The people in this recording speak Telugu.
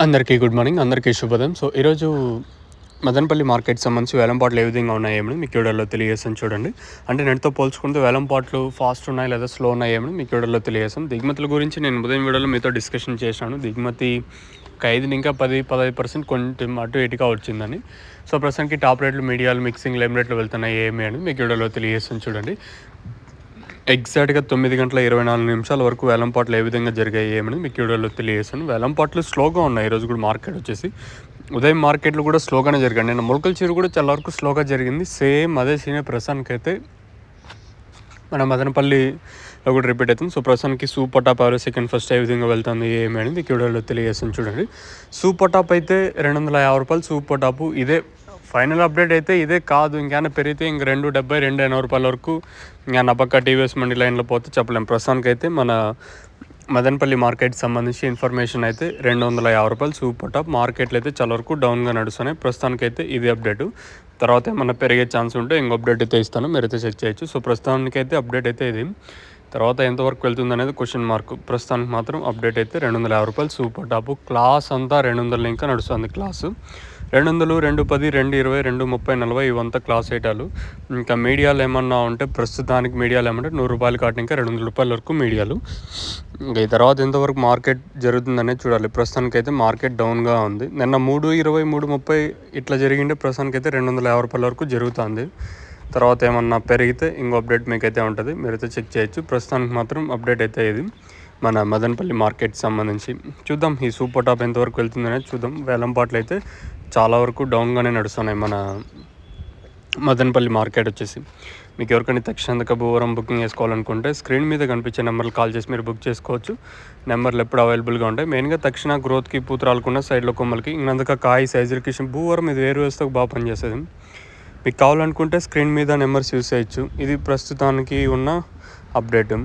అందరికీ గుడ్ మార్నింగ్, అందరికీ శుభోదయం. సో ఈరోజు మదనపల్లి మార్కెట్ సంబంధించి వేలంపాట్లు ఏ విధంగా ఉన్నాయేమని మీకు వీడియోలో తెలియజేస్తాను చూడండి. అంటే నెట్తో పోల్చుకుంటే వేలంపాట్లు ఫాస్ట్ ఉన్నాయి లేదా స్లో ఉన్నాయేమని మీకు వీడియోలో తెలియజేస్తాను. దిగుమతుల గురించి నేను ఉదయం వీడియోలో మీతో డిస్కషన్ చేశాను. దిగుమతి ఒక 5 ఇంకా 10-15% కొంచెం అటు ఇటుగా వచ్చిందని. సో ప్రస్తుతానికి టాప్ రేట్లు, మీడియాలు, మిక్సింగ్, లెమ్ రేట్లు వెళ్తున్నాయి ఏమి అని మీకు వీడియోలో తెలియజేస్తాను చూడండి. ఎగ్జాక్ట్గా 9:24 వరకు వేలంపాట్లు ఏ విధంగా జరిగాయి ఏమని మీకు వీడియోలో తెలియజేస్తాను. వేలంపాట్లు స్లోగా ఉన్నాయి. ఈరోజు కూడా మార్కెట్ వచ్చేసి ఉదయం మార్కెట్లు కూడా స్లోగానే జరిగాయి. నేను మొలకల చీరు కూడా చాలా వరకు స్లోగా జరిగింది. సేమ్ అదే సీనే ప్రస్తుతానికైతే మన మదనపల్లిలో కూడా రిపీట్ అవుతుంది. సో ప్రస్తుతానికి సూపర్ టాప్ ఎవరు సెకండ్ ఫస్ట్ ఏ విధంగా వెళ్తుంది ఏమి అని మీకు వీడియోలో తెలియజేస్తాను చూడండి. సూపర్ టాప్ అయితే రూ. 250 సూపర్ టాపు. ఇదే ఫైనల్ అప్డేట్ అయితే ఇదే కాదు. ఇంకేమైనా పెరిగితే ఇంక $270-280 వరకు ఇంకా నపక్క టీవీఎస్ మండి లైన్లో పోతే చెప్పలేం. ప్రస్తుతానికి అయితే మన మదనపల్లి మార్కెట్ సంబంధించి ఇన్ఫర్మేషన్ అయితే రూ. 250 సూపర్ టాప్. మార్కెట్లు అయితే చాలా వరకు డౌన్గా నడుస్తున్నాయి. ప్రస్తుతానికైతే ఇది అప్డేటు. తర్వాత ఏమన్నా పెరిగే ఛాన్స్ ఉంటే ఇంకో అప్డేట్ అయితే ఇస్తాను, మీరైతే చెక్ చేయొచ్చు. సో ప్రస్తుతానికైతే అప్డేట్ అయితే ఇది. తర్వాత ఎంతవరకు వెళ్తుంది అనేది క్వశ్చన్ మార్క్. ప్రస్తుతానికి మాత్రం అప్డేట్ అయితే రూ. 250 సూపర్ టాపు. క్లాస్ అంతా 200 ఇంకా నడుస్తుంది. క్లాసు 200, 210, 220, 230, 40 ఇవంతా క్లాస్ ఐటాలు. ఇంకా మీడియాలు ఏమన్నా ఉంటే ప్రస్తుతానికి మీడియాలు ఏమంటే ₹100 కాటిన ఇంకా ₹200 వరకు మీడియాలు. ఇంకా ఈ తర్వాత ఎంతవరకు మార్కెట్ జరుగుతుందనేది చూడాలి. ప్రస్తుతానికైతే మార్కెట్ డౌన్గా ఉంది. నిన్న 320, 330 ఇట్లా జరిగిండే. ప్రస్తుతానికైతే ₹250 వరకు జరుగుతుంది. తర్వాత ఏమన్నా పెరిగితే ఇంకో అప్డేట్ మీకైతే ఉంటుంది, మీరైతే చెక్ చేయొచ్చు. ప్రస్తుతానికి మాత్రం అప్డేట్ అయితే ఇది మన మదనపల్లి మార్కెట్ సంబంధించి. చూద్దాం ఈ సూపర్ టాప్ ఎంతవరకు వెళ్తుందనేది చూద్దాం. వేలంపాట్లు అయితే చాలా వరకు డౌన్గానే నడుస్తున్నాయి మన మదనపల్లి మార్కెట్ వచ్చేసి. మీకు ఎవరికైనా తక్షణంగా భూవరం బుకింగ్ చేసుకోవాలనుకుంటే స్క్రీన్ మీద కనిపించే నెంబర్లు కాల్ చేసి మీరు బుక్ చేసుకోవచ్చు. నెంబర్లు ఎప్పుడు అవైలబుల్గా ఉంటాయి. మెయిన్గా తక్షణ గ్రోత్కి, పూతరాలకున్న సైడ్లో కొమ్మలకి, ఇంకందుక కాయ సైజులకి భూవరం ఇది వేరు వేస్తే బాగా పనిచేస్తుంది. మీకు కావాలనుకుంటే స్క్రీన్ మీద నెంబర్స్ యూస్ చేయొచ్చు. ఇది ప్రస్తుతానికి ఉన్న అప్డేట్.